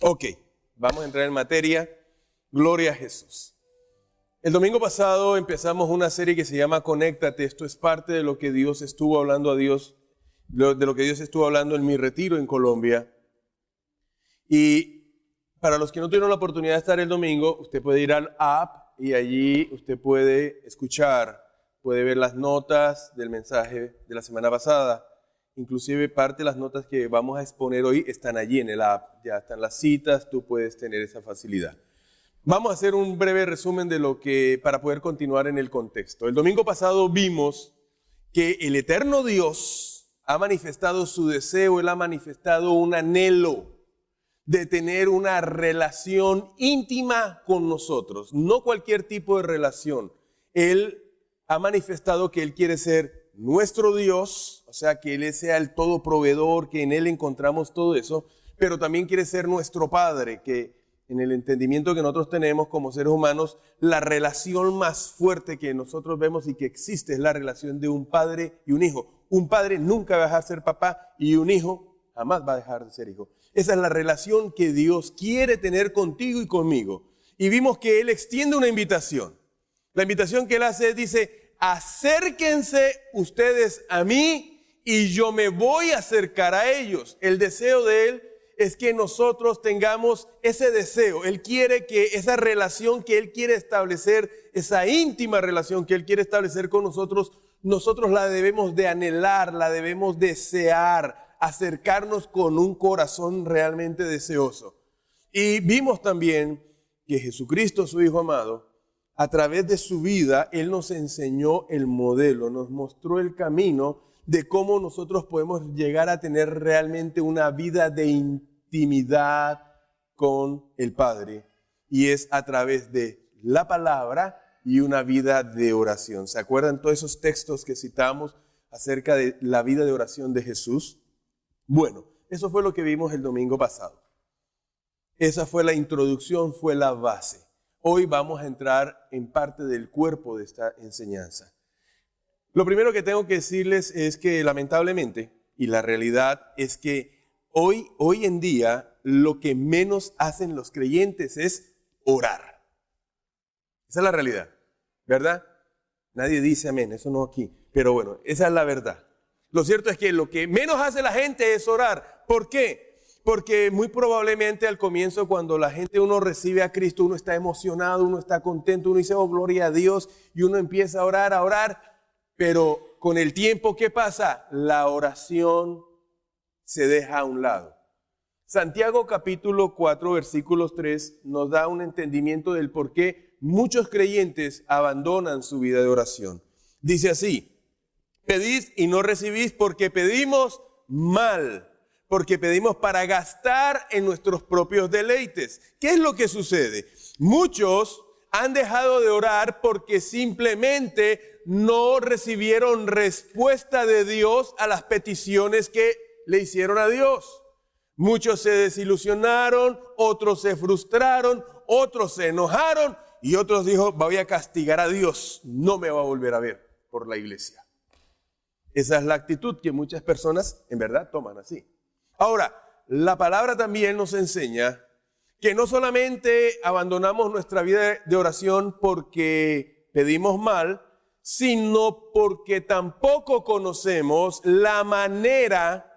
Ok, vamos a entrar en materia. Gloria a Jesús. El domingo pasado empezamos una serie que se llama Conéctate. Esto es parte de lo que Dios estuvo hablando de lo que Dios estuvo hablando en mi retiro en Colombia. Y para los que no tuvieron la oportunidad de estar el domingo, usted puede ir al app y allí usted puede escuchar, puede ver las notas del mensaje de la semana pasada. Inclusive parte de las notas que vamos a exponer hoy están allí en el app. Ya están las citas, tú puedes tener esa facilidad. Vamos a hacer un breve resumen de lo que, para poder continuar en el contexto. El domingo pasado vimos que el eterno Dios ha manifestado su deseo, Él ha manifestado un anhelo de tener una relación íntima con nosotros, no cualquier tipo de relación. Él ha manifestado que Él quiere ser nuestro Dios, o sea, que Él sea el todo proveedor, que en Él encontramos todo eso, pero también quiere ser nuestro Padre, que en el entendimiento que nosotros tenemos como seres humanos, la relación más fuerte que nosotros vemos y que existe es la relación de un padre y un hijo. Un padre nunca va a dejar de ser papá y un hijo jamás va a dejar de ser hijo. Esa es la relación que Dios quiere tener contigo y conmigo. Y vimos que Él extiende una invitación. La invitación que Él hace dice: acérquense ustedes a mí y yo me voy a acercar a ellos. El deseo de Él es que nosotros tengamos ese deseo. Él quiere que esa relación que Él quiere establecer, esa íntima relación que Él quiere establecer con nosotros, nosotros la debemos de anhelar, la debemos desear, acercarnos con un corazón realmente deseoso. Y vimos también que Jesucristo, su Hijo amado, a través de su vida, Él nos enseñó el modelo, nos mostró el camino de cómo nosotros podemos llegar a tener realmente una vida de intimidad con el Padre. Y es a través de la palabra y una vida de oración. ¿Se acuerdan todos esos textos que citamos acerca de la vida de oración de Jesús? Bueno, eso fue lo que vimos el domingo pasado. Esa fue la introducción, fue la base. Hoy vamos a entrar en parte del cuerpo de esta enseñanza. Lo primero que tengo que decirles es que lamentablemente, y la realidad es que hoy en día lo que menos hacen los creyentes es orar. Esa es la realidad, ¿verdad? Nadie dice amén, eso no aquí, pero bueno, esa es la verdad. Lo cierto es que lo que menos hace la gente es orar. ¿Por qué? Porque muy probablemente al comienzo, cuando la gente, uno recibe a Cristo, uno está emocionado, uno está contento, uno dice, oh, gloria a Dios, y uno empieza a orar, pero con el tiempo, ¿qué pasa? La oración se deja a un lado. Santiago capítulo 4, versículos 3, nos da un entendimiento del por qué muchos creyentes abandonan su vida de oración. Dice así: pedís y no recibís porque pedimos mal, porque pedimos para gastar en nuestros propios deleites. ¿Qué es lo que sucede? Muchos han dejado de orar porque simplemente no recibieron respuesta de Dios a las peticiones que le hicieron a Dios. Muchos se desilusionaron, otros se frustraron, otros se enojaron y otros dijo, voy a castigar a Dios, no me va a volver a ver por la iglesia. Esa es la actitud que muchas personas en verdad toman así. Ahora, la palabra también nos enseña que no solamente abandonamos nuestra vida de oración porque pedimos mal, sino porque tampoco conocemos la manera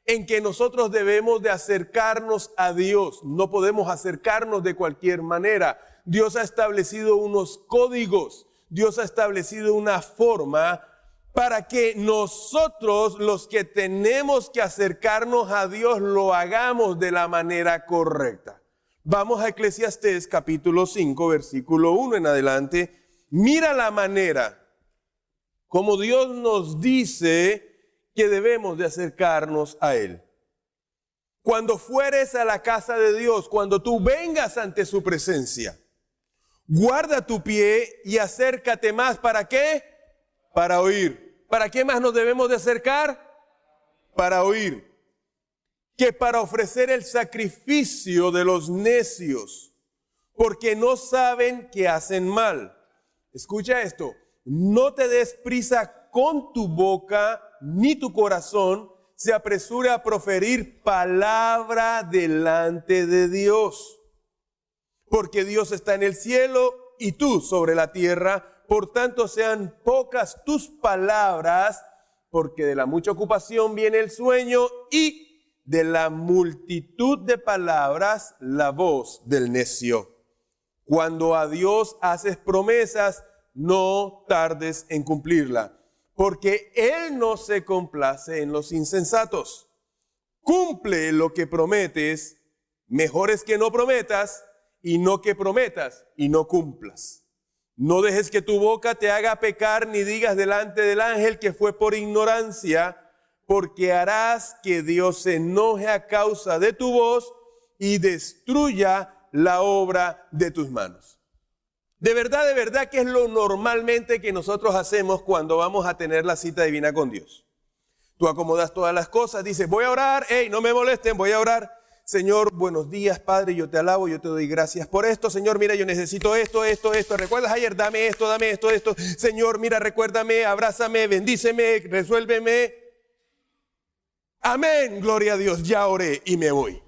en que nosotros debemos de acercarnos a Dios. No podemos acercarnos de cualquier manera. Dios ha establecido unos códigos, Dios ha establecido una forma para que nosotros, los que tenemos que acercarnos a Dios, lo hagamos de la manera correcta. Vamos a Eclesiastés capítulo 5, versículo 1 en adelante. Mira la manera como Dios nos dice que debemos de acercarnos a Él. Cuando fueres a la casa de Dios, cuando tú vengas ante su presencia, guarda tu pie y acércate más. ¿Para qué? Para oír. ¿Para qué más nos debemos de acercar? Para oír. Que para ofrecer el sacrificio de los necios, porque no saben que hacen mal. Escucha esto. No te des prisa con tu boca ni tu corazón, se apresure a proferir palabra delante de Dios. Porque Dios está en el cielo y tú sobre la tierra. Por tanto, sean pocas tus palabras, porque de la mucha ocupación viene el sueño y de la multitud de palabras la voz del necio. Cuando a Dios haces promesas, no tardes en cumplirla, porque Él no se complace en los insensatos. Cumple lo que prometes, mejor es que no prometas, y no que prometas y no cumplas. No dejes que tu boca te haga pecar, ni digas delante del ángel que fue por ignorancia, porque harás que Dios se enoje a causa de tu voz y destruya la obra de tus manos. De verdad que es lo normalmente que nosotros hacemos cuando vamos a tener la cita divina con Dios. Tú acomodas todas las cosas, dices, voy a orar, no me molesten, voy a orar. Señor, buenos días, Padre, yo te alabo, yo te doy gracias por esto. Señor, mira, yo necesito esto. ¿Recuerdas ayer? Dame esto. Señor, mira, recuérdame, abrázame, bendíceme, resuélveme. Amén, gloria a Dios, ya oré y me voy.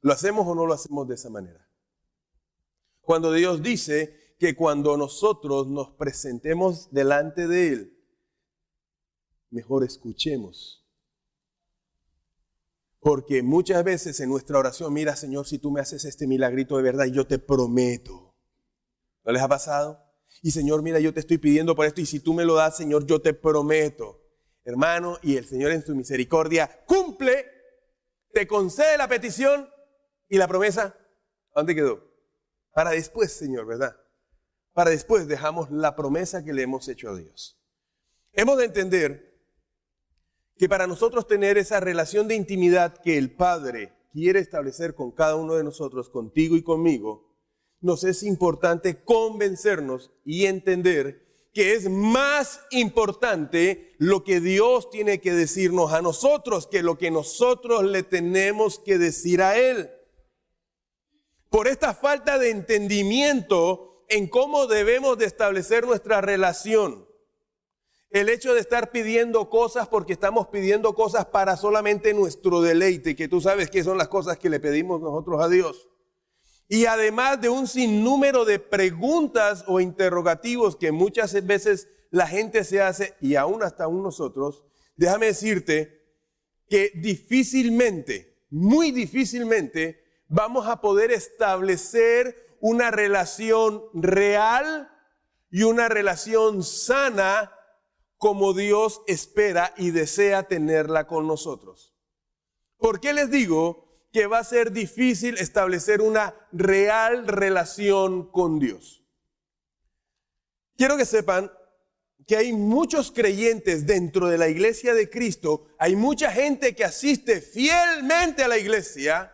¿Lo hacemos o no lo hacemos de esa manera? Cuando Dios dice que cuando nosotros nos presentemos delante de Él, mejor escuchemos. Porque muchas veces en nuestra oración, mira Señor, si tú me haces este milagrito de verdad, yo te prometo. ¿No les ha pasado? Y Señor, mira, yo te estoy pidiendo por esto y si tú me lo das, Señor, yo te prometo. Hermano, y el Señor en su misericordia cumple, te concede la petición y la promesa, ¿a dónde quedó? Para después, Señor, ¿verdad? Para después dejamos la promesa que le hemos hecho a Dios. Hemos de entender que para nosotros tener esa relación de intimidad que el Padre quiere establecer con cada uno de nosotros, contigo y conmigo, nos es importante convencernos y entender que es más importante lo que Dios tiene que decirnos a nosotros que lo que nosotros le tenemos que decir a Él. Por esta falta de entendimiento en cómo debemos de establecer nuestra relación. El hecho de estar pidiendo cosas porque estamos pidiendo cosas para solamente nuestro deleite, que tú sabes que son las cosas que le pedimos nosotros a Dios. Y además de un sinnúmero de preguntas o interrogativos que muchas veces la gente se hace, y aún hasta nosotros, déjame decirte que difícilmente, muy difícilmente, vamos a poder establecer una relación real y una relación sana como Dios espera y desea tenerla con nosotros. ¿Por qué les digo que va a ser difícil establecer una real relación con Dios? Quiero que sepan que hay muchos creyentes dentro de la iglesia de Cristo, hay mucha gente que asiste fielmente a la iglesia,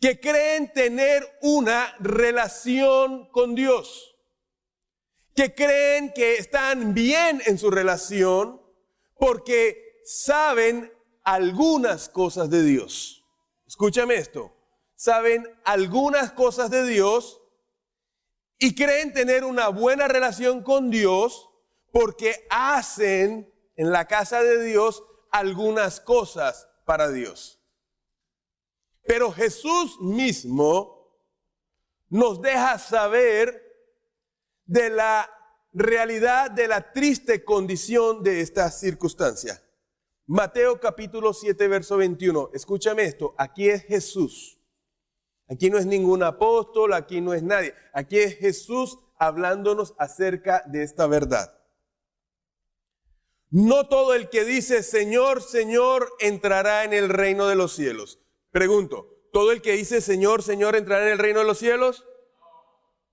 que creen tener una relación con Dios. Que creen que están bien en su relación porque saben algunas cosas de Dios. Escúchame esto. Saben algunas cosas de Dios y creen tener una buena relación con Dios porque hacen en la casa de Dios algunas cosas para Dios. Pero Jesús mismo nos deja saber de la realidad de la triste condición de esta circunstancia. Mateo capítulo 7, verso 21. Escúchame esto, aquí es Jesús. Aquí no es ningún apóstol, aquí no es nadie. Aquí es Jesús hablándonos acerca de esta verdad. No todo el que dice Señor, Señor entrará en el reino de los cielos. Pregunto, ¿todo el que dice Señor, Señor entrará en el reino de los cielos?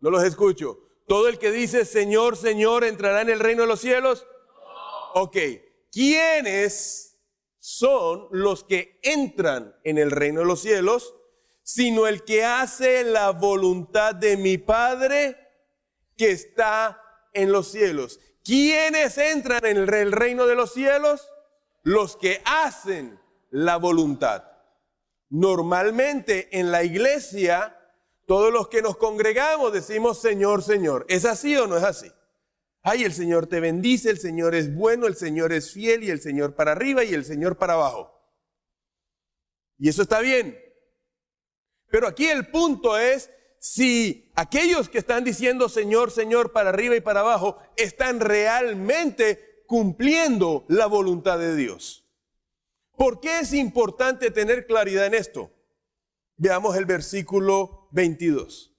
No los escucho. ¿Todo el que dice Señor, Señor entrará en el reino de los cielos? Ok. ¿Quiénes son los que entran en el reino de los cielos? Sino el que hace la voluntad de mi Padre que está en los cielos. ¿Quiénes entran en el reino de los cielos? Los que hacen la voluntad. Normalmente en la iglesia, todos los que nos congregamos decimos Señor, Señor. ¿Es así o no es así? Ay, el Señor te bendice, el Señor es bueno, el Señor es fiel y el Señor para arriba y el Señor para abajo. Y eso está bien. Pero aquí el punto es si aquellos que están diciendo Señor, Señor para arriba y para abajo están realmente cumpliendo la voluntad de Dios. ¿Por qué es importante tener claridad en esto? Veamos el versículo 22.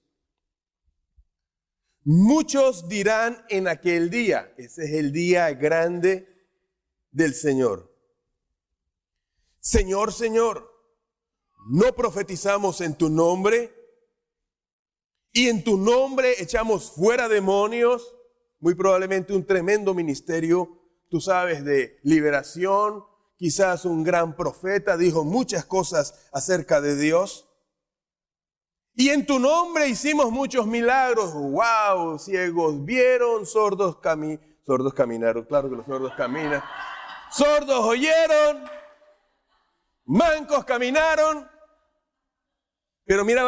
Muchos dirán en aquel día, ese es el día grande del Señor. Señor, Señor, ¿no profetizamos en tu nombre? Y en tu nombre echamos fuera demonios. Muy probablemente un tremendo ministerio, tú sabes, de liberación. Quizás un gran profeta dijo muchas cosas acerca de Dios. Y en tu nombre hicimos muchos milagros. ¡Wow! Ciegos vieron, sordos caminaron. Claro que los sordos caminan. Sordos oyeron, mancos caminaron. Pero mira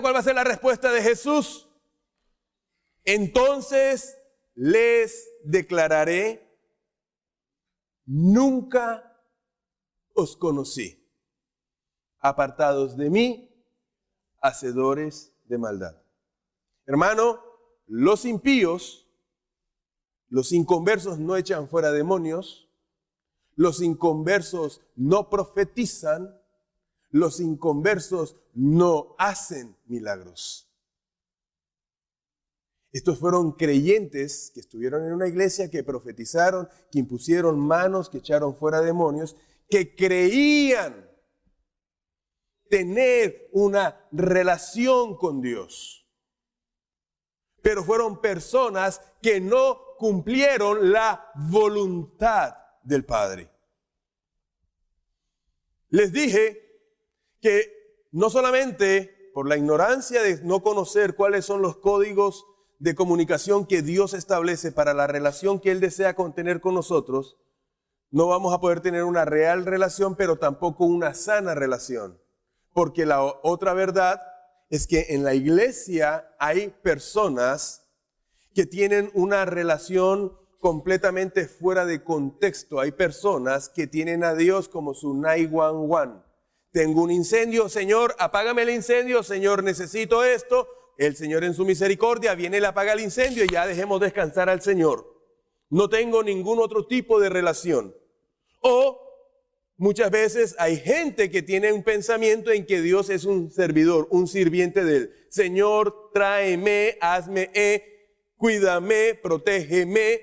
cuál va a ser la respuesta de Jesús. Entonces les declararé, nunca os conocí. Apartados de mí, hacedores de maldad. Hermano, los impíos, los inconversos no echan fuera demonios, los inconversos no profetizan, los inconversos no hacen milagros. Estos fueron creyentes que estuvieron en una iglesia, que profetizaron, que impusieron manos, que echaron fuera demonios, que creían tener una relación con Dios. Pero fueron personas que no cumplieron la voluntad del Padre. Les dije que no solamente por la ignorancia de no conocer cuáles son los códigos de comunicación que Dios establece para la relación que Él desea tener con nosotros, no vamos a poder tener una real relación, pero tampoco una sana relación. Porque la otra verdad es que en la iglesia hay personas que tienen una relación completamente fuera de contexto. Hay personas que tienen a Dios como su 911. Tengo un incendio, Señor, apágame el incendio, Señor, necesito esto. El Señor en su misericordia viene y le apaga el incendio y ya dejemos descansar al Señor. No tengo ningún otro tipo de relación. O muchas veces hay gente que tiene un pensamiento en que Dios es un servidor, un sirviente de Él. Señor, tráeme, hazme, cuídame, protégeme.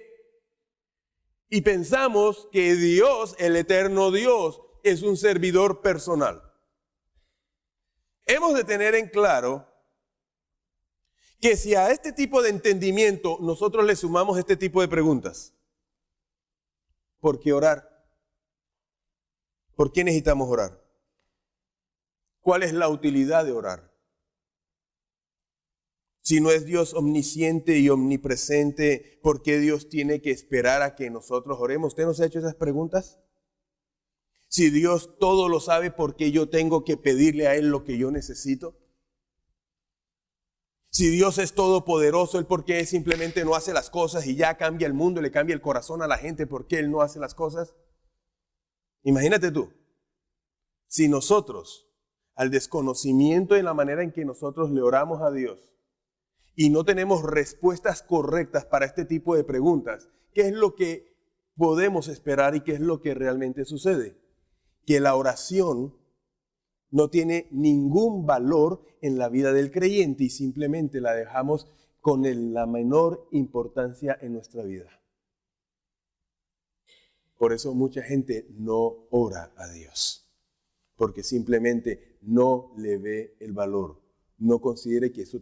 Y pensamos que Dios, el eterno Dios, es un servidor personal. Hemos de tener en claro que si a este tipo de entendimiento nosotros le sumamos este tipo de preguntas, ¿por qué orar? ¿Por qué necesitamos orar? ¿Cuál es la utilidad de orar? Si no es Dios omnisciente y omnipresente, ¿por qué Dios tiene que esperar a que nosotros oremos? ¿Usted nos ha hecho esas preguntas? Si Dios todo lo sabe, ¿por qué yo tengo que pedirle a Él lo que yo necesito? Si Dios es todopoderoso, ¿Él por qué simplemente no hace las cosas y ya cambia el mundo, le cambia el corazón a la gente? ¿Por qué Él no hace las cosas? Imagínate tú, si nosotros, al desconocimiento en la manera en que nosotros le oramos a Dios y no tenemos respuestas correctas para este tipo de preguntas, ¿qué es lo que podemos esperar y qué es lo que realmente sucede? Que la oración no tiene ningún valor en la vida del creyente y simplemente la dejamos con la menor importancia en nuestra vida. Por eso mucha gente no ora a Dios, porque simplemente no le ve el valor, no considere que eso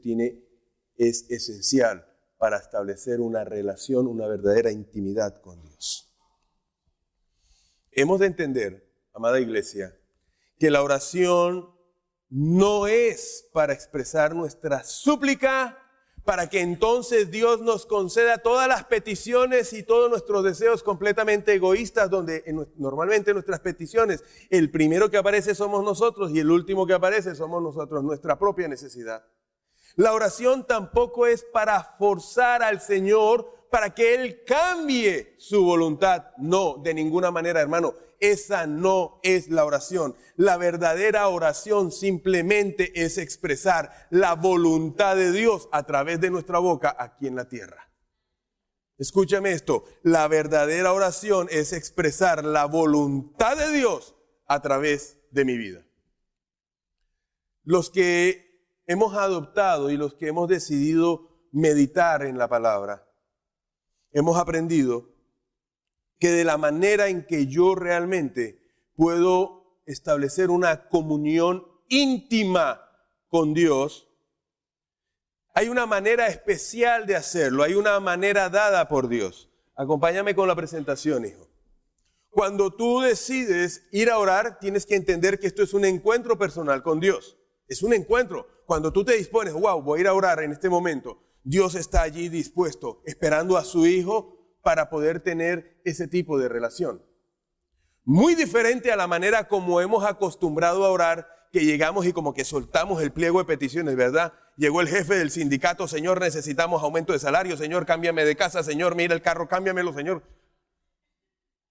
es esencial para establecer una relación, una verdadera intimidad con Dios. Hemos de entender, amada iglesia, que la oración no es para expresar nuestra súplica, para que entonces Dios nos conceda todas las peticiones y todos nuestros deseos completamente egoístas, donde normalmente nuestras peticiones, el primero que aparece somos nosotros y el último que aparece somos nosotros, nuestra propia necesidad. La oración tampoco es para forzar al Señor para que Él cambie su voluntad. No, de ninguna manera, hermano. Esa no es la oración. La verdadera oración simplemente es expresar la voluntad de Dios a través de nuestra boca aquí en la tierra. Escúchame esto. La verdadera oración es expresar la voluntad de Dios a través de mi vida. Los que hemos adoptado y los que hemos decidido meditar en la palabra, hemos aprendido que de la manera en que yo realmente puedo establecer una comunión íntima con Dios, hay una manera especial de hacerlo, hay una manera dada por Dios. Acompáñame con la presentación, hijo. Cuando tú decides ir a orar, tienes que entender que esto es un encuentro personal con Dios. Es un encuentro. Cuando tú te dispones, wow, voy a ir a orar en este momento, Dios está allí dispuesto, esperando a su hijo para poder tener ese tipo de relación. Muy diferente a la manera como hemos acostumbrado a orar, que llegamos y como que soltamos el pliego de peticiones, ¿verdad? Llegó el jefe del sindicato, Señor, necesitamos aumento de salario, Señor, cámbiame de casa, Señor, mira el carro, cámbiamelo, Señor.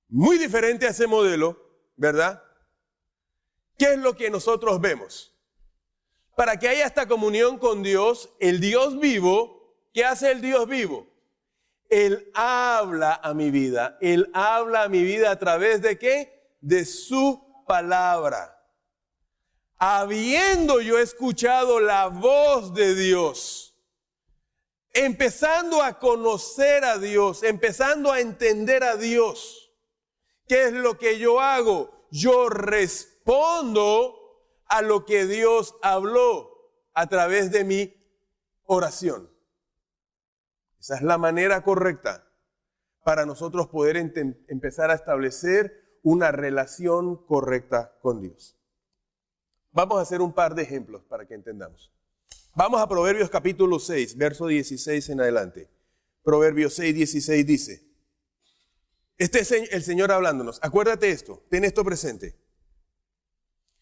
Muy diferente a ese modelo, ¿verdad? ¿Qué es lo que nosotros vemos? Para que haya esta comunión con Dios, el Dios vivo, ¿qué hace el Dios vivo? Él habla a mi vida. Él habla a mi vida a través de ¿qué? De su palabra. Habiendo yo escuchado la voz de Dios, empezando a conocer a Dios, empezando a entender a Dios, ¿qué es lo que yo hago? Yo respondo a lo que Dios habló a través de mi oración. Esa es la manera correcta para nosotros poder empezar a establecer una relación correcta con Dios. Vamos a hacer un par de ejemplos para que entendamos. Vamos a Proverbios capítulo 6, verso 16 en adelante. Proverbios 6, 16 dice, este es el Señor hablándonos. Acuérdate esto, ten esto presente.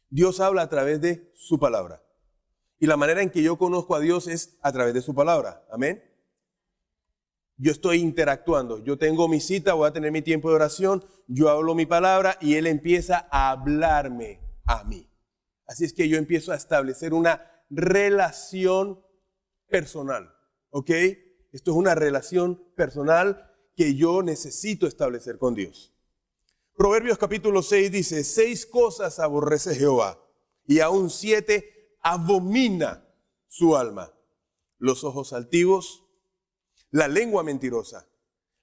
Dios habla a través de su palabra. Y la manera en que yo conozco a Dios es a través de su palabra. Amén. Yo estoy interactuando, yo tengo mi cita, voy a tener mi tiempo de oración, yo hablo mi palabra y Él empieza a hablarme a mí. Así es que yo empiezo a establecer una relación personal, ¿ok? Esto es una relación personal que yo necesito establecer con Dios. Proverbios capítulo 6 dice, 6 cosas aborrece Jehová y aún 7 abomina su alma. Los ojos altivos, la lengua mentirosa,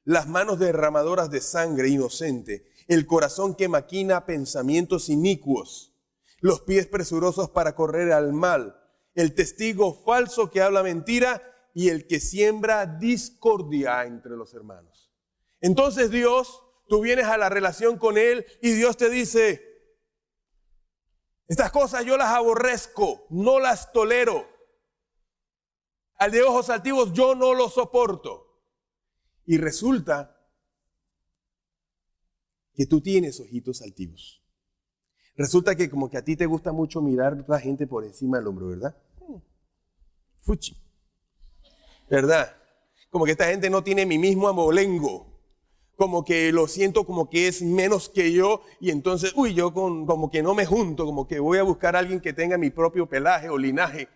las manos derramadoras de sangre inocente, el corazón que maquina pensamientos inicuos, los pies presurosos para correr al mal, el testigo falso que habla mentira y el que siembra discordia entre los hermanos. Entonces Dios, tú vienes a la relación con Él y Dios te dice, estas cosas yo las aborrezco, no las tolero. Al de ojos altivos yo no lo soporto. Y resulta que tú tienes ojitos altivos. Resulta que como que a ti te gusta mucho mirar a la gente por encima del hombro, ¿verdad? Fuchi. ¿Verdad? Como que esta gente no tiene mi mismo abolengo. Como que lo siento como que es menos que yo y entonces, yo como que no me junto, como que voy a buscar a alguien que tenga mi propio pelaje o linaje.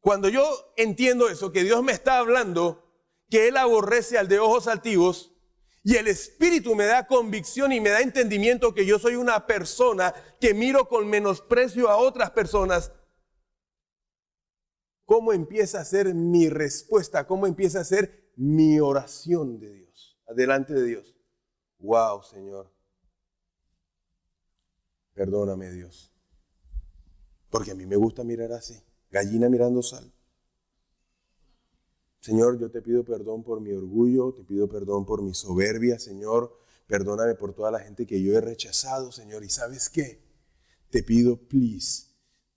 Cuando yo entiendo eso, que Dios me está hablando, que Él aborrece al de ojos altivos, y el Espíritu me da convicción y me da entendimiento que yo soy una persona que miro con menosprecio a otras personas, ¿cómo empieza a ser mi respuesta? ¿Cómo empieza a ser mi oración de Dios, delante de Dios? Wow, Señor. Perdóname, Dios. Porque a mí me gusta mirar así. Gallina mirando sal. Señor, yo te pido perdón por mi orgullo, te pido perdón por mi soberbia, Señor. Perdóname por toda la gente que yo he rechazado, Señor. ¿Y sabes qué? Te pido, please,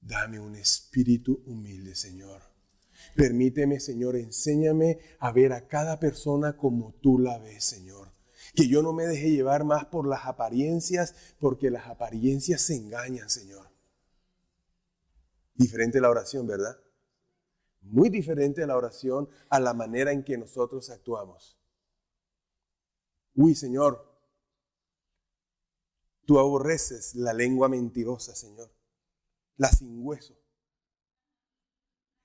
dame un espíritu humilde, Señor. Permíteme, Señor, enséñame a ver a cada persona como tú la ves, Señor. Que yo no me deje llevar más por las apariencias, porque las apariencias se engañan, Señor. Diferente la oración, ¿verdad? Muy diferente a la oración, a la manera en que nosotros actuamos. Uy, Señor, tú aborreces la lengua mentirosa, Señor, la sin hueso.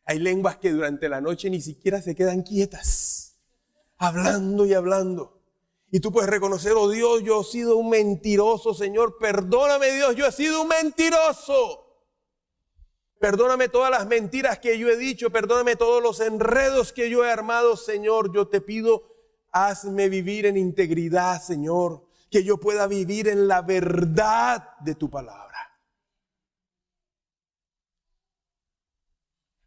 Hay lenguas que durante la noche ni siquiera se quedan quietas, hablando y hablando. Y tú puedes reconocer, oh Dios, yo he sido un mentiroso, Señor. Perdóname, Dios, yo he sido un mentiroso. Perdóname todas las mentiras que yo he dicho. Perdóname todos los enredos que yo he armado, Señor. Yo te pido, hazme vivir en integridad, Señor. Que yo pueda vivir en la verdad de tu palabra.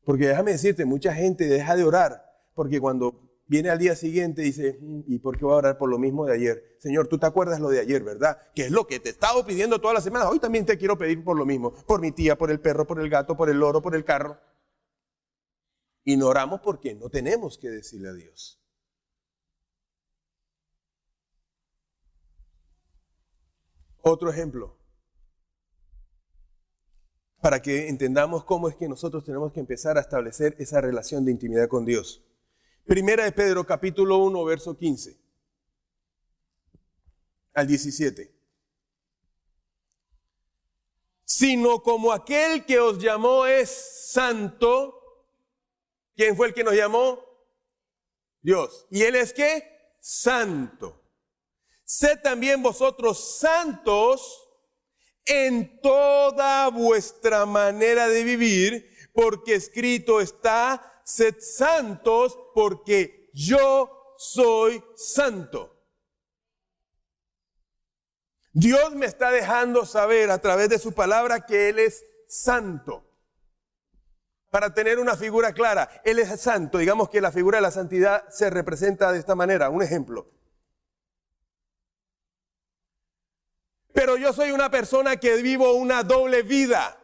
Porque déjame decirte, mucha gente deja de orar porque cuando viene al día siguiente dice, ¿y por qué voy a orar por lo mismo de ayer? Señor, tú te acuerdas lo de ayer, ¿verdad? Que es lo que te he estado pidiendo todas las semanas. Hoy también te quiero pedir por lo mismo. Por mi tía, por el perro, por el gato, por el loro, por el carro. Y no oramos porque no tenemos que decirle a Dios. Otro ejemplo. Para que entendamos cómo es que nosotros tenemos que empezar a establecer esa relación de intimidad con Dios. Primera de Pedro, capítulo 1, verso 15 al 17. Sino como aquel que os llamó es santo. ¿Quién fue el que nos llamó? Dios. ¿Y Él es qué? Santo. Sed también vosotros santos en toda vuestra manera de vivir, porque escrito está, sed santos porque yo soy santo. Dios me está dejando saber a través de su palabra que Él es santo. Para tener una figura clara, Él es santo. Digamos que la figura de la santidad se representa de esta manera. Un ejemplo. Pero yo soy una persona que vivo una doble vida.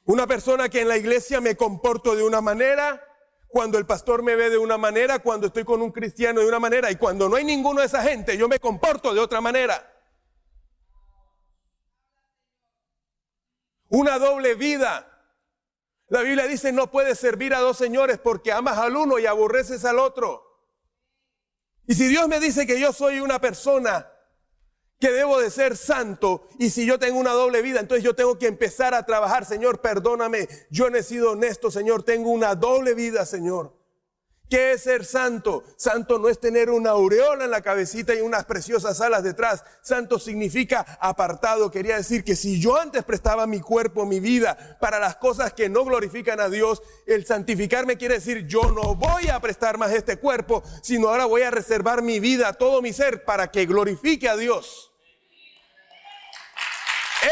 Una persona que en la iglesia me comporto de una manera, cuando el pastor me ve de una manera, cuando estoy con un cristiano de una manera, y cuando no hay ninguno de esa gente, yo me comporto de otra manera. Una doble vida. La Biblia dice, no puedes servir a dos señores porque amas al uno y aborreces al otro. Y si Dios me dice que yo soy una persona que debo de ser santo, y si yo tengo una doble vida, entonces yo tengo que empezar a trabajar. Señor, perdóname, yo no he sido honesto, Señor, tengo una doble vida, Señor. ¿Qué es ser santo? Santo no es tener una aureola en la cabecita y unas preciosas alas detrás. Santo significa apartado. Quería decir que si yo antes prestaba mi cuerpo, mi vida, para las cosas que no glorifican a Dios, el santificarme quiere decir yo no voy a prestar más este cuerpo, sino ahora voy a reservar mi vida, todo mi ser, para que glorifique a Dios.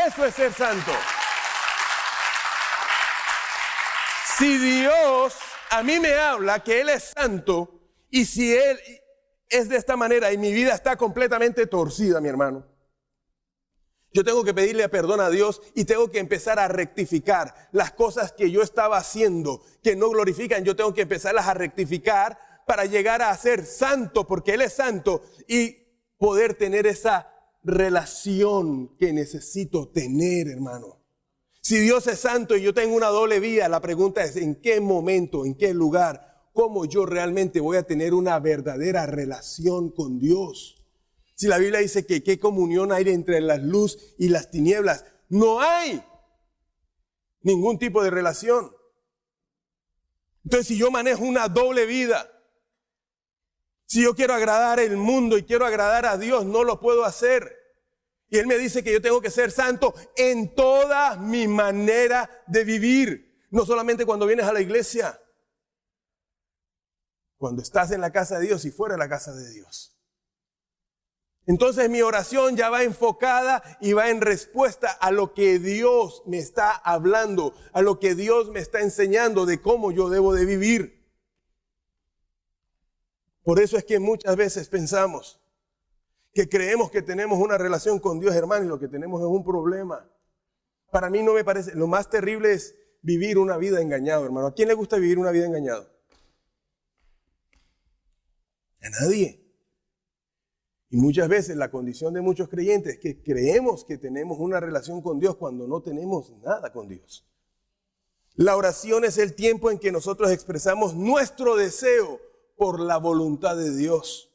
Eso es ser santo. Si Dios a mí me habla que Él es santo, y si Él es de esta manera y mi vida está completamente torcida, mi hermano, yo tengo que pedirle perdón a Dios y tengo que empezar a rectificar las cosas que yo estaba haciendo que no glorifican. Yo tengo que empezarlas a rectificar para llegar a ser santo, porque Él es santo, y poder tener esa relación que necesito tener, hermano. Si Dios es santo y yo tengo una doble vida, la pregunta es ¿en qué momento, en qué lugar, cómo yo realmente voy a tener una verdadera relación con Dios? Si la Biblia dice que qué comunión hay entre la luz y las tinieblas, no hay ningún tipo de relación. Entonces, si yo manejo una doble vida, si yo quiero agradar al mundo y quiero agradar a Dios, no lo puedo hacer. Y Él me dice que yo tengo que ser santo en toda mi manera de vivir. No solamente cuando vienes a la iglesia. Cuando estás en la casa de Dios y fuera de la casa de Dios. Entonces mi oración ya va enfocada y va en respuesta a lo que Dios me está hablando, a lo que Dios me está enseñando de cómo yo debo de vivir. Por eso es que muchas veces pensamos que creemos que tenemos una relación con Dios, hermano, y lo que tenemos es un problema. Para mí no me parece, lo más terrible es vivir una vida engañado, hermano. ¿A quién le gusta vivir una vida engañado? A nadie. Y muchas veces la condición de muchos creyentes es que creemos que tenemos una relación con Dios cuando no tenemos nada con Dios. La oración es el tiempo en que nosotros expresamos nuestro deseo por la voluntad de Dios.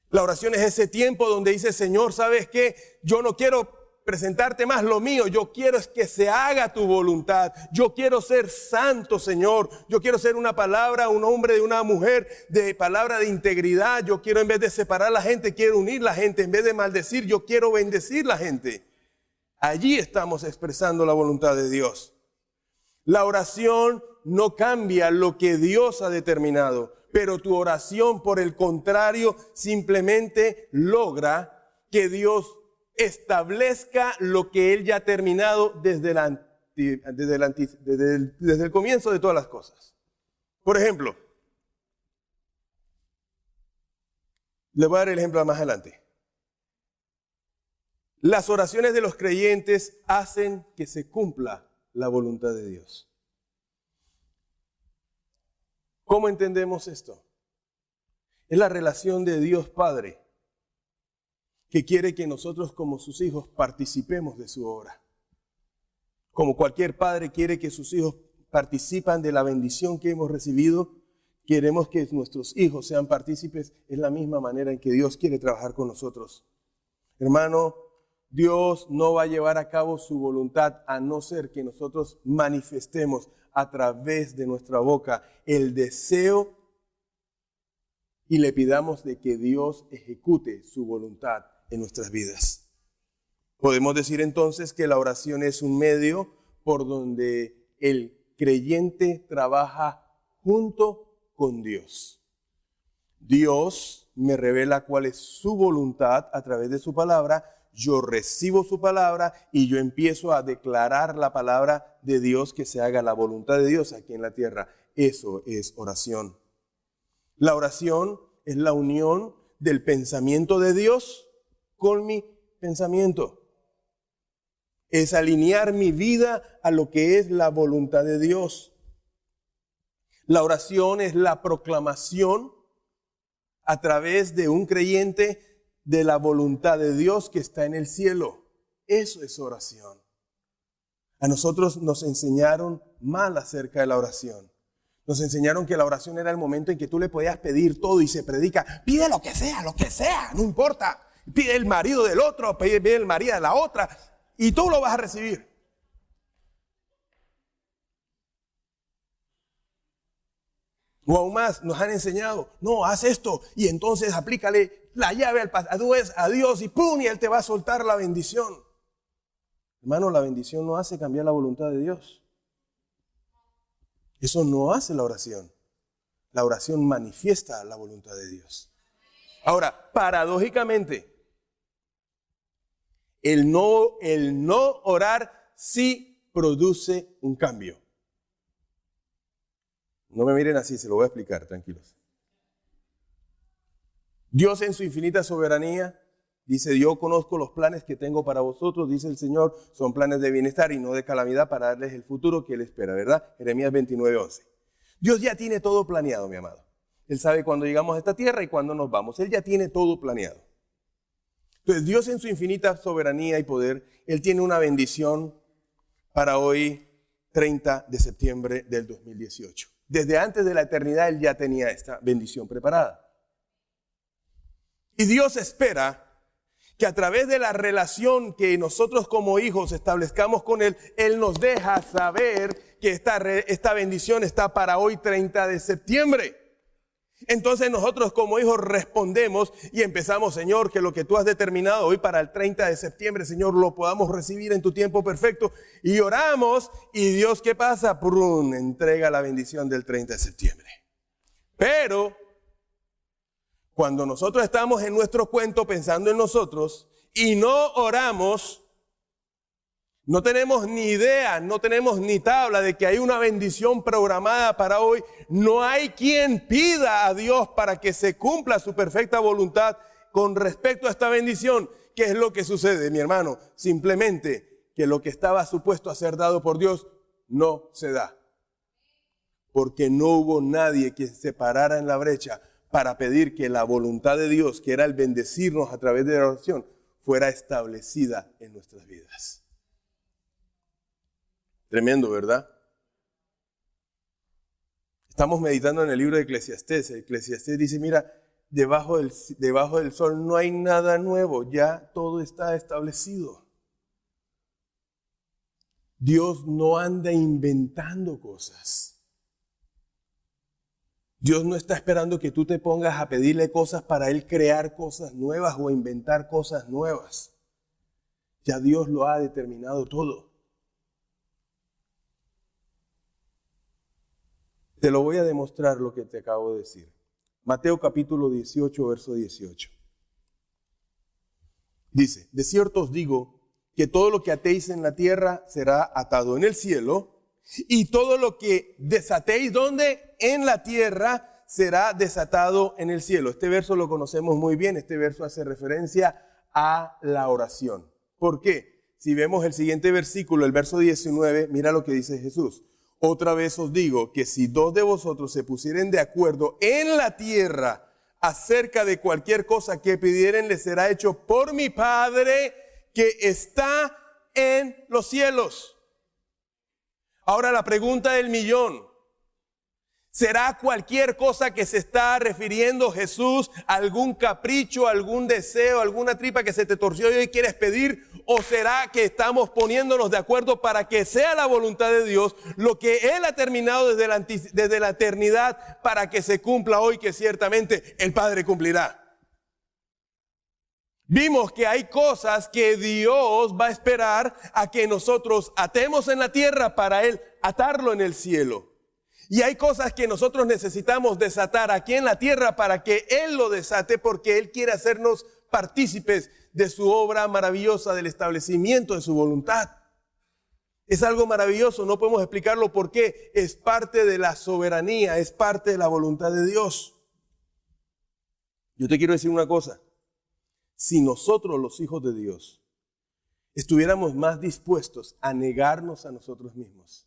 La oración es ese tiempo donde dice, Señor, ¿sabes qué? Yo no quiero presentarte más lo mío, yo quiero es que se haga tu voluntad. Yo quiero ser santo, Señor. Yo quiero ser una palabra, un hombre de una mujer, de palabra de integridad. Yo quiero, en vez de separar la gente, quiero unir la gente. En vez de maldecir, yo quiero bendecir la gente. Allí estamos expresando la voluntad de Dios. La oración no cambia lo que Dios ha determinado, pero tu oración, por el contrario, simplemente logra que Dios establezca lo que Él ya ha terminado desde el comienzo de todas las cosas. Por ejemplo, le voy a dar el ejemplo más adelante. Las oraciones de los creyentes hacen que se cumpla la voluntad de Dios. ¿Cómo entendemos esto? Es la relación de Dios Padre, que quiere que nosotros como sus hijos participemos de su obra. Como cualquier padre quiere que sus hijos participan de la bendición que hemos recibido, queremos que nuestros hijos sean partícipes. Es la misma manera en que Dios quiere trabajar con nosotros. Hermano, Dios no va a llevar a cabo su voluntad a no ser que nosotros manifestemos a través de nuestra boca el deseo y le pidamos de que Dios ejecute su voluntad en nuestras vidas. Podemos decir entonces que la oración es un medio por donde el creyente trabaja junto con Dios. Dios me revela cuál es su voluntad a través de su palabra. Yo recibo su palabra y yo empiezo a declarar la palabra de Dios, que se haga la voluntad de Dios aquí en la tierra. Eso es oración. La oración es la unión del pensamiento de Dios con mi pensamiento. Es alinear mi vida a lo que es la voluntad de Dios. La oración es la proclamación a través de un creyente de la voluntad de Dios que está en el cielo. Eso es oración. A nosotros nos enseñaron mal acerca de la oración. Nos enseñaron que la oración era el momento en que tú le podías pedir todo y se predica. Pide lo que sea, no importa. Pide el marido del otro, pide el marido de la otra y tú lo vas a recibir. O aún más, nos han enseñado, no, haz esto y entonces aplícale la llave a Dios y ¡pum! Y Él te va a soltar la bendición. Hermano, la bendición no hace cambiar la voluntad de Dios. Eso no hace la oración. La oración manifiesta la voluntad de Dios. Ahora, paradójicamente, el no orar sí produce un cambio. No me miren así, se lo voy a explicar, tranquilos. Dios en su infinita soberanía dice, yo conozco los planes que tengo para vosotros, dice el Señor, son planes de bienestar y no de calamidad para darles el futuro que Él espera, ¿verdad? Jeremías 29:11. Dios ya tiene todo planeado, mi amado. Él sabe cuándo llegamos a esta tierra y cuándo nos vamos. Él ya tiene todo planeado. Entonces, Dios en su infinita soberanía y poder, Él tiene una bendición para hoy, 30 de septiembre del 2018. Desde antes de la eternidad, Él ya tenía esta bendición preparada. Y Dios espera que a través de la relación que nosotros como hijos establezcamos con Él, Él nos deja saber que esta bendición está para hoy, 30 de septiembre. Entonces nosotros como hijos respondemos y empezamos, Señor, que lo que tú has determinado hoy para el 30 de septiembre, Señor, lo podamos recibir en tu tiempo perfecto. Y oramos y Dios, ¿qué pasa? ¡Prum! Entrega la bendición del 30 de septiembre. Pero cuando nosotros estamos en nuestro cuento pensando en nosotros y no oramos, no tenemos ni idea, no tenemos ni tabla de que hay una bendición programada para hoy. No hay quien pida a Dios para que se cumpla su perfecta voluntad con respecto a esta bendición. ¿Qué es lo que sucede, mi hermano? Simplemente que lo que estaba supuesto a ser dado por Dios no se da. Porque no hubo nadie que se parara en la brecha para pedir que la voluntad de Dios, que era el bendecirnos a través de la oración, fuera establecida en nuestras vidas. Tremendo, ¿verdad? Estamos meditando en el libro de Eclesiastés. Eclesiastés dice, mira, debajo del sol no hay nada nuevo, ya todo está establecido. Dios no anda inventando cosas. Dios no está esperando que tú te pongas a pedirle cosas para Él crear cosas nuevas o inventar cosas nuevas. Ya Dios lo ha determinado todo. Te lo voy a demostrar lo que te acabo de decir. Mateo capítulo 18, verso 18. Dice, de cierto os digo que todo lo que atéis en la tierra será atado en el cielo, y todo lo que desatéis, ¿dónde? En la tierra será desatado en el cielo. Este verso lo conocemos muy bien. Este verso hace referencia a la oración. ¿Por qué? Si vemos el siguiente versículo, el verso 19, mira lo que dice Jesús. Otra vez os digo que si dos de vosotros se pusieren de acuerdo en la tierra acerca de cualquier cosa que pidieren, les será hecho por mi Padre que está en los cielos. Ahora la pregunta del millón. ¿Será cualquier cosa que se está refiriendo Jesús, algún capricho, algún deseo, alguna tripa que se te torció y hoy quieres pedir? ¿O será que estamos poniéndonos de acuerdo para que sea la voluntad de Dios lo que Él ha terminado desde la eternidad para que se cumpla hoy, que ciertamente el Padre cumplirá? Vimos que hay cosas que Dios va a esperar a que nosotros atemos en la tierra para Él atarlo en el cielo. Y hay cosas que nosotros necesitamos desatar aquí en la tierra para que Él lo desate, porque Él quiere hacernos partícipes de su obra maravillosa, del establecimiento de su voluntad. Es algo maravilloso, no podemos explicarlo por qué. Es parte de la soberanía, es parte de la voluntad de Dios. Yo te quiero decir una cosa. Si nosotros, los hijos de Dios, estuviéramos más dispuestos a negarnos a nosotros mismos,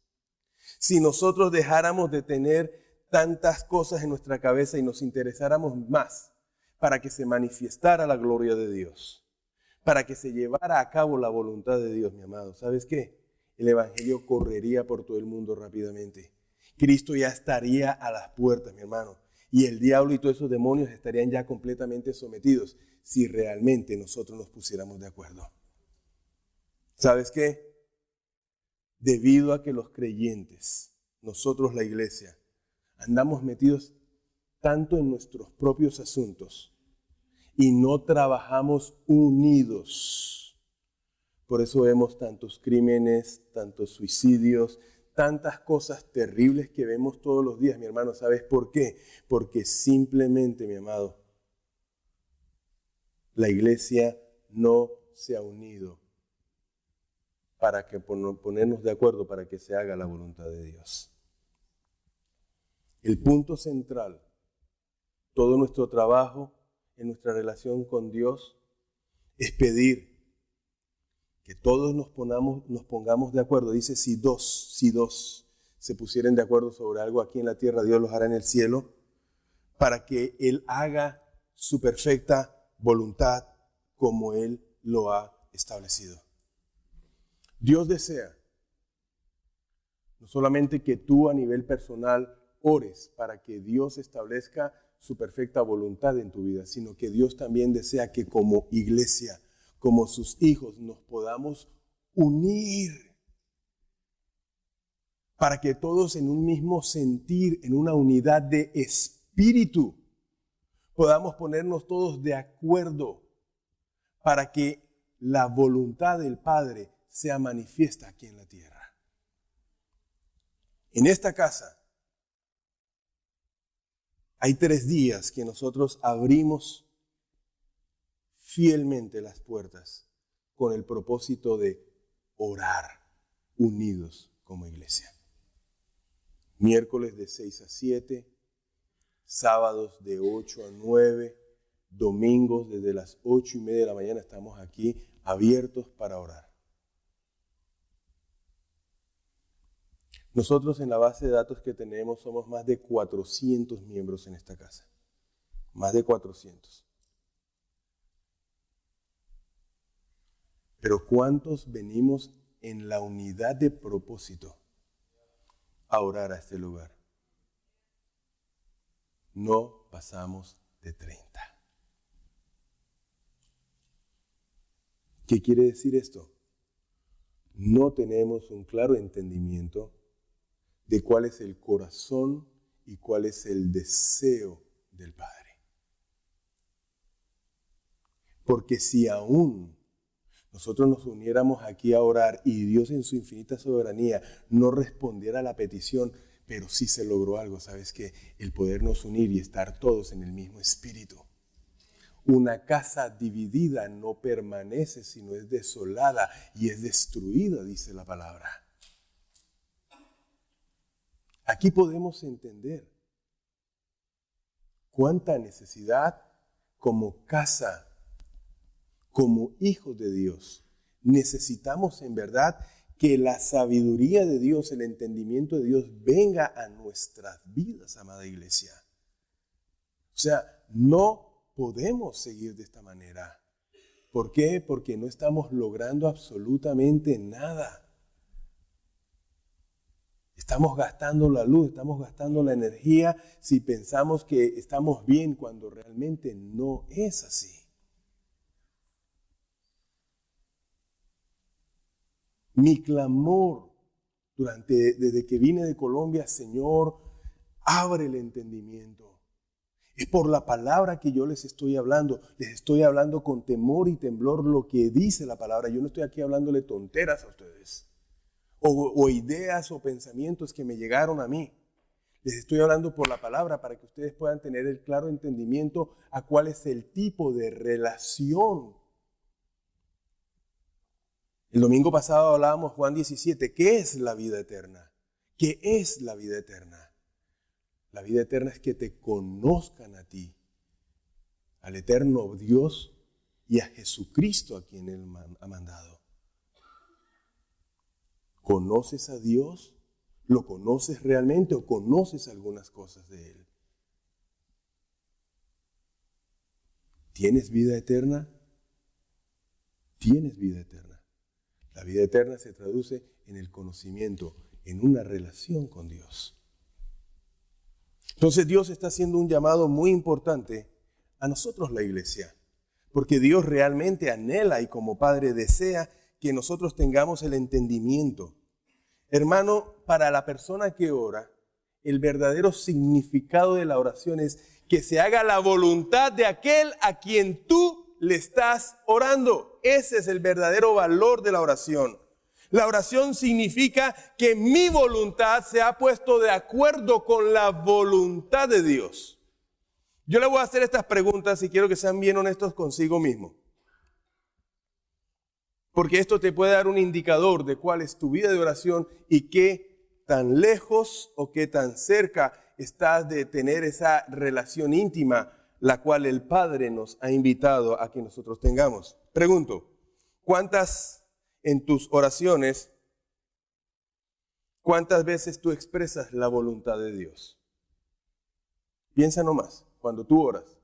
si nosotros dejáramos de tener tantas cosas en nuestra cabeza y nos interesáramos más para que se manifestara la gloria de Dios, para que se llevara a cabo la voluntad de Dios, mi amado, ¿sabes qué? El evangelio correría por todo el mundo rápidamente. Cristo ya estaría a las puertas, mi hermano, y el diablo y todos esos demonios estarían ya completamente sometidos si realmente nosotros nos pusiéramos de acuerdo. ¿Sabes qué? Debido a que los creyentes, nosotros la iglesia, andamos metidos tanto en nuestros propios asuntos y no trabajamos unidos. Por eso vemos tantos crímenes, tantos suicidios, tantas cosas terribles que vemos todos los días, mi hermano. ¿Sabes por qué? Porque simplemente, mi amado, la iglesia no se ha unido para que ponernos de acuerdo para que se haga la voluntad de Dios. El punto central, todo nuestro trabajo en nuestra relación con Dios, es pedir que todos nos pongamos de acuerdo. Dice, si dos se pusieren de acuerdo sobre algo aquí en la tierra, Dios los hará en el cielo, para que Él haga su perfecta voluntad como Él lo ha establecido. Dios desea no solamente que tú a nivel personal ores para que Dios establezca su perfecta voluntad en tu vida, sino que Dios también desea que como iglesia, como sus hijos, nos podamos unir para que todos en un mismo sentir, en una unidad de espíritu, podamos ponernos todos de acuerdo para que la voluntad del Padre sea manifiesta aquí en la tierra. En esta casa hay 3 días que nosotros abrimos fielmente las puertas con el propósito de orar unidos como iglesia. Miércoles de 6 a 7, sábados de 8 a 9, domingos desde las 8:30 de la mañana estamos aquí abiertos para orar. Nosotros en la base de datos que tenemos somos más de 400 miembros en esta casa. Más de 400. Pero ¿cuántos venimos en la unidad de propósito a orar a este lugar? no pasamos de 30. ¿Qué quiere decir esto? No tenemos un claro entendimiento de cuál es el corazón y cuál es el deseo del Padre. Porque si aún nosotros nos uniéramos aquí a orar y Dios en su infinita soberanía no respondiera a la petición, pero sí se logró algo, ¿sabes qué? El podernos unir y estar todos en el mismo espíritu. Una casa dividida no permanece, sino es desolada y es destruida, dice la palabra. Aquí podemos entender cuánta necesidad como casa, como hijos de Dios, necesitamos en verdad que la sabiduría de Dios, el entendimiento de Dios venga a nuestras vidas, amada iglesia. O sea, no podemos seguir de esta manera. ¿Por qué? Porque no estamos logrando absolutamente nada. Estamos gastando la luz, estamos gastando la energía si pensamos que estamos bien cuando realmente no es así. Mi clamor desde que vine de Colombia, Señor, abre el entendimiento. Es por la palabra que yo les estoy hablando. Les estoy hablando con temor y temblor lo que dice la palabra. Yo no estoy aquí hablándole tonteras a ustedes. O ideas o pensamientos que me llegaron a mí. Les estoy hablando por la palabra para que ustedes puedan tener el claro entendimiento a cuál es el tipo de relación. El domingo pasado hablábamos Juan 17. ¿Qué es la vida eterna? ¿Qué es la vida eterna? La vida eterna es que te conozcan a ti, al eterno Dios y a Jesucristo a quien Él ha mandado. ¿Conoces a Dios? ¿Lo conoces realmente o conoces algunas cosas de Él? ¿Tienes vida eterna? Tienes vida eterna. La vida eterna se traduce en el conocimiento, en una relación con Dios. Entonces Dios está haciendo un llamado muy importante a nosotros, la iglesia, porque Dios realmente anhela y como Padre desea que nosotros tengamos el entendimiento. Hermano, para la persona que ora, el verdadero significado de la oración es que se haga la voluntad de aquel a quien tú le estás orando. Ese es el verdadero valor de la oración. La oración significa que mi voluntad se ha puesto de acuerdo con la voluntad de Dios. Yo le voy a hacer estas preguntas y quiero que sean bien honestos consigo mismo. Porque esto te puede dar un indicador de cuál es tu vida de oración y qué tan lejos o qué tan cerca estás de tener esa relación íntima, la cual el Padre nos ha invitado a que nosotros tengamos. Pregunto, ¿cuántas en tus oraciones, cuántas veces tú expresas la voluntad de Dios? Piensa nomás, cuando tú oras,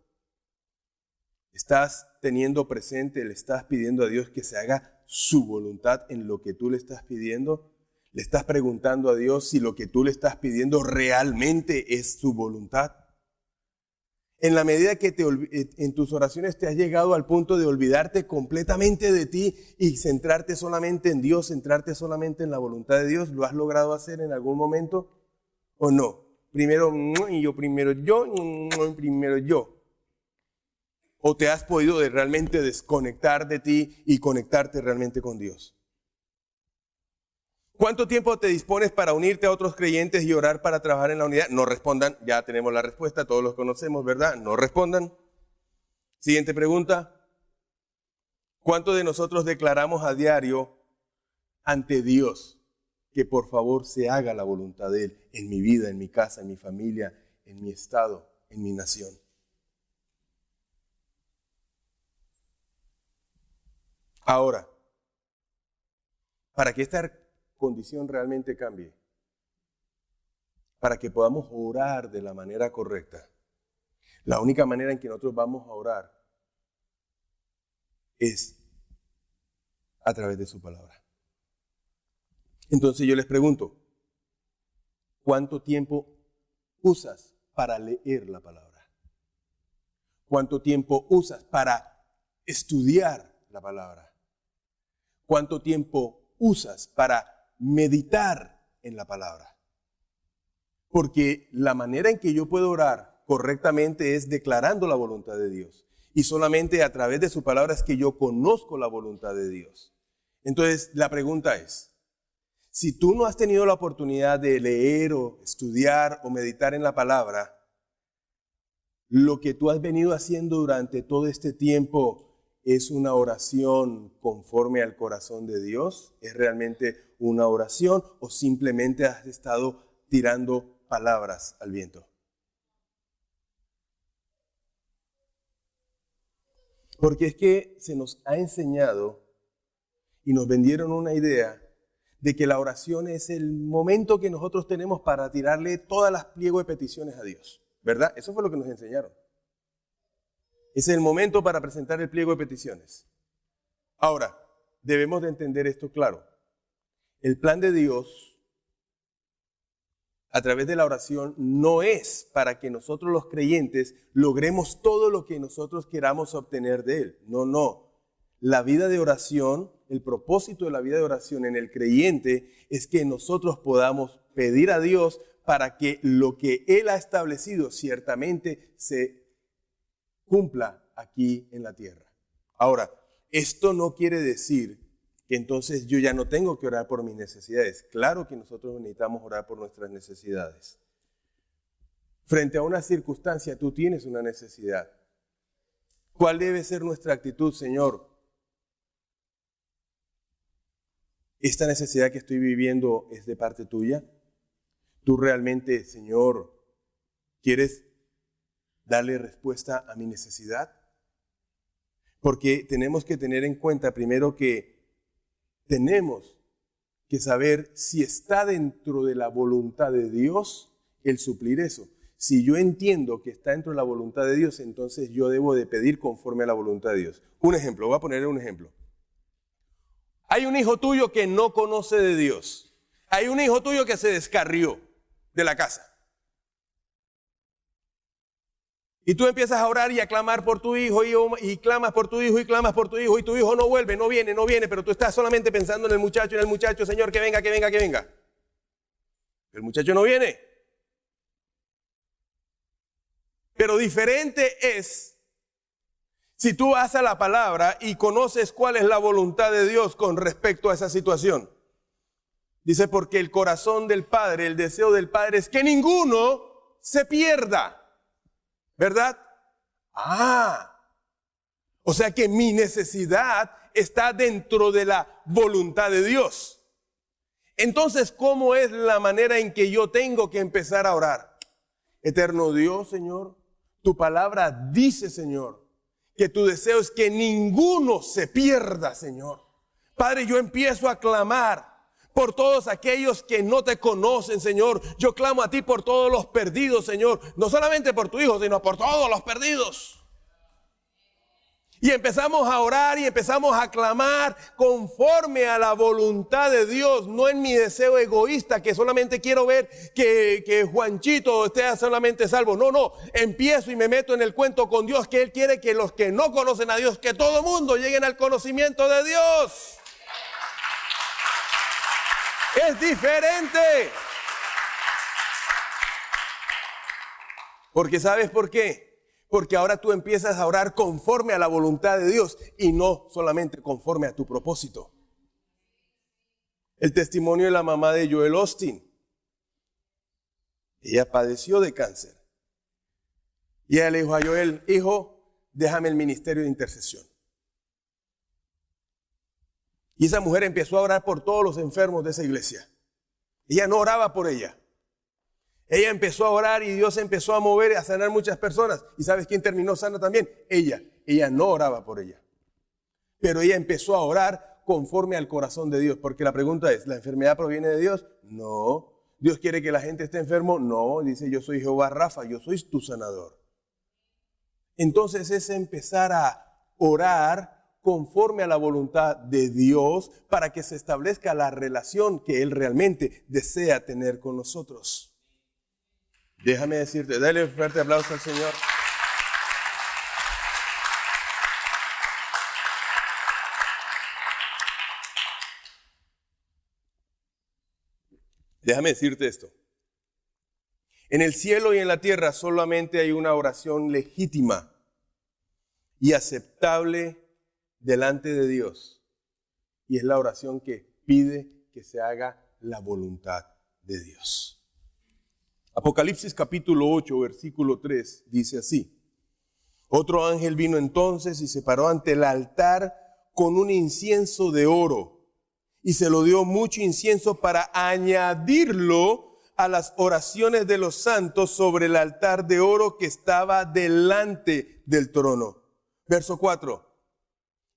estás teniendo presente, le estás pidiendo a Dios que se haga su voluntad en lo que tú le estás pidiendo. Le estás preguntando a Dios si lo que tú le estás pidiendo realmente es su voluntad. En la medida que en tus oraciones te has llegado al punto de olvidarte completamente de ti y centrarte solamente en Dios, centrarte solamente en la voluntad de Dios, ¿lo has logrado hacer en algún momento o no? Primero yo, primero yo. ¿O te has podido realmente desconectar de ti y conectarte realmente con Dios? ¿Cuánto tiempo te dispones para unirte a otros creyentes y orar para trabajar en la unidad? No respondan, ya tenemos la respuesta, todos los conocemos, ¿verdad? No respondan. Siguiente pregunta. ¿Cuánto de nosotros declaramos a diario ante Dios que por favor se haga la voluntad de Él en mi vida, en mi casa, en mi familia, en mi estado, en mi nación? Ahora, para que esta condición realmente cambie, para que podamos orar de la manera correcta, la única manera en que nosotros vamos a orar es a través de su palabra. Entonces yo les pregunto, ¿cuánto tiempo usas para leer la palabra? ¿Cuánto tiempo usas para estudiar la palabra? ¿Cuánto tiempo usas para meditar en la palabra? Porque la manera en que yo puedo orar correctamente es declarando la voluntad de Dios. Y solamente a través de su palabra es que yo conozco la voluntad de Dios. Entonces, la pregunta es, si tú no has tenido la oportunidad de leer o estudiar o meditar en la palabra, lo que tú has venido haciendo durante todo este tiempo es una oración conforme al corazón de Dios. ¿Es realmente una oración o simplemente has estado tirando palabras al viento? Porque es que se nos ha enseñado y nos vendieron una idea de que la oración es el momento que nosotros tenemos para tirarle todas las pliegos de peticiones a Dios, ¿verdad? Eso fue lo que nos enseñaron. Es el momento para presentar el pliego de peticiones. Ahora, debemos de entender esto claro. El plan de Dios a través de la oración no es para que nosotros los creyentes logremos todo lo que nosotros queramos obtener de Él. No, no. La vida de oración, el propósito de la vida de oración en el creyente es que nosotros podamos pedir a Dios para que lo que Él ha establecido ciertamente se cumpla aquí en la tierra. Ahora, esto no quiere decir que entonces yo ya no tengo que orar por mis necesidades. Claro que nosotros necesitamos orar por nuestras necesidades. Frente a una circunstancia, tú tienes una necesidad. ¿Cuál debe ser nuestra actitud, Señor? ¿Esta necesidad que estoy viviendo es de parte tuya? ¿Tú realmente, Señor, quieres darle respuesta a mi necesidad? Porque tenemos que tener en cuenta primero que tenemos que saber si está dentro de la voluntad de Dios el suplir eso. Si yo entiendo que está dentro de la voluntad de Dios, entonces yo debo de pedir conforme a la voluntad de Dios. Un ejemplo, voy a poner un ejemplo. Hay un hijo tuyo que no conoce de Dios. Hay un hijo tuyo que se descarrió de la casa. Y tú empiezas a orar y a clamar por tu hijo y clamas por tu hijo y clamas por tu hijo y tu hijo no vuelve, no viene, pero tú estás solamente pensando en el muchacho, Señor, que venga. El muchacho no viene. Pero diferente es si tú vas a la palabra y conoces cuál es la voluntad de Dios con respecto a esa situación. Dice, porque el corazón del Padre, el deseo del Padre es que ninguno se pierda. ¿Verdad? O sea que mi necesidad está dentro de la voluntad de Dios. Entonces, ¿cómo es la manera en que yo tengo que empezar a orar? Eterno Dios, Señor, tu palabra dice, Señor, que tu deseo es que ninguno se pierda, Señor. Padre, yo empiezo a clamar por todos aquellos que no te conocen, Señor. Yo clamo a ti por todos los perdidos, Señor. No solamente por tu hijo, sino por todos los perdidos. Y empezamos a orar y empezamos a clamar conforme a la voluntad de Dios, no en mi deseo egoísta que solamente quiero ver que Juanchito esté solamente salvo. No, empiezo y me meto en el cuento con Dios, que Él quiere que los que no conocen a Dios, que todo mundo lleguen al conocimiento de Dios. Es diferente. Porque ¿sabes por qué? Porque ahora tú empiezas a orar conforme a la voluntad de Dios y no solamente conforme a tu propósito. El testimonio de la mamá de Joel Osteen. Ella padeció de cáncer. Y ella le dijo a Joel, hijo, déjame el ministerio de intercesión. Y esa mujer empezó a orar por todos los enfermos de esa iglesia. Ella no oraba por ella. Ella empezó a orar y Dios empezó a mover y a sanar muchas personas. ¿Y sabes quién terminó sana también? Ella. Ella no oraba por ella. Pero ella empezó a orar conforme al corazón de Dios. Porque la pregunta es, ¿la enfermedad proviene de Dios? No. ¿Dios quiere que la gente esté enfermo? No. Dice, yo soy Jehová Rafa, yo soy tu sanador. Entonces es empezar a orar conforme a la voluntad de Dios para que se establezca la relación que Él realmente desea tener con nosotros. Déjame decirte, dale un fuerte aplauso al Señor. Déjame decirte esto. En el cielo y en la tierra solamente hay una oración legítima y aceptable delante de Dios. Y es la oración que pide que se haga la voluntad de Dios. Apocalipsis capítulo 8, versículo 3 dice así. Otro ángel vino entonces y se paró ante el altar con un incienso de oro y se lo dio mucho incienso para añadirlo a las oraciones de los santos sobre el altar de oro que estaba delante del trono. Verso 4.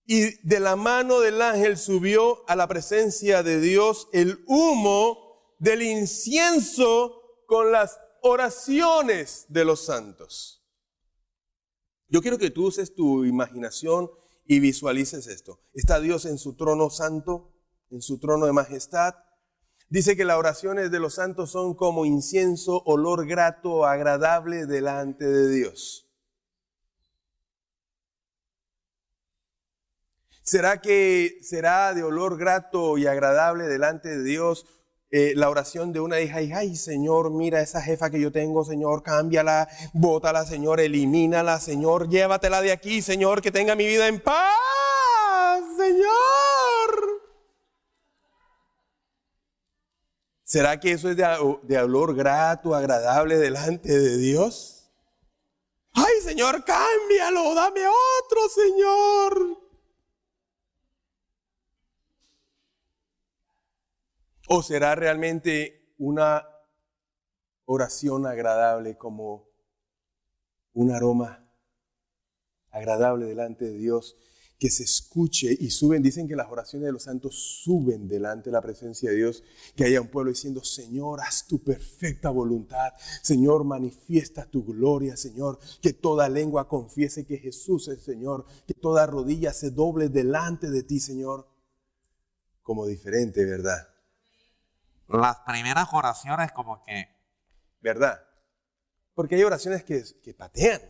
Y de la mano del ángel subió a la presencia de Dios el humo del incienso con las oraciones de los santos. Yo quiero que tú uses tu imaginación y visualices esto. Está Dios en su trono santo, en su trono de majestad. Dice que las oraciones de los santos son como incienso, olor grato, agradable delante de Dios. ¿Será que será de olor grato y agradable delante de Dios la oración de una hija? Ay, Señor, mira esa jefa que yo tengo, Señor, cámbiala, bótala, Señor, elimínala, Señor, llévatela de aquí, Señor, que tenga mi vida en paz, Señor. ¿Será que eso es de olor grato, agradable delante de Dios? Ay, Señor, cámbialo, dame otro, Señor. ¿O será realmente una oración agradable como un aroma agradable delante de Dios que se escuche y suben? Dicen que las oraciones de los santos suben delante de la presencia de Dios, que haya un pueblo diciendo, Señor, haz tu perfecta voluntad. Señor, manifiesta tu gloria, Señor. Que toda lengua confiese que Jesús es Señor. Que toda rodilla se doble delante de ti, Señor. Como diferente, ¿verdad? Las primeras oraciones como que... ¿Verdad? Porque hay oraciones que patean.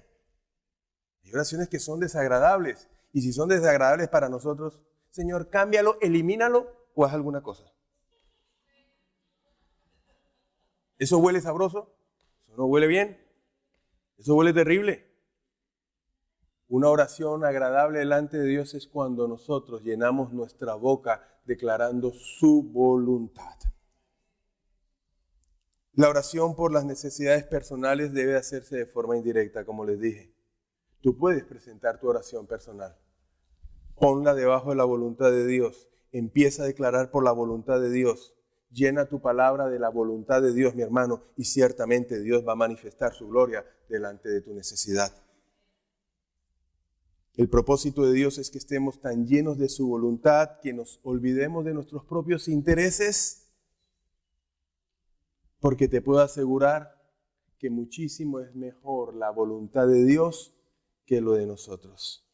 Hay oraciones que son desagradables. Y si son desagradables para nosotros, Señor, cámbialo, elimínalo o haz alguna cosa. ¿Eso huele sabroso? ¿Eso no huele bien? ¿Eso huele terrible? Una oración agradable delante de Dios es cuando nosotros llenamos nuestra boca declarando su voluntad. La oración por las necesidades personales debe hacerse de forma indirecta, como les dije. Tú puedes presentar tu oración personal. Ponla debajo de la voluntad de Dios. Empieza a declarar por la voluntad de Dios. Llena tu palabra de la voluntad de Dios, mi hermano, y ciertamente Dios va a manifestar su gloria delante de tu necesidad. El propósito de Dios es que estemos tan llenos de su voluntad que nos olvidemos de nuestros propios intereses, porque te puedo asegurar que muchísimo es mejor la voluntad de Dios que lo de nosotros.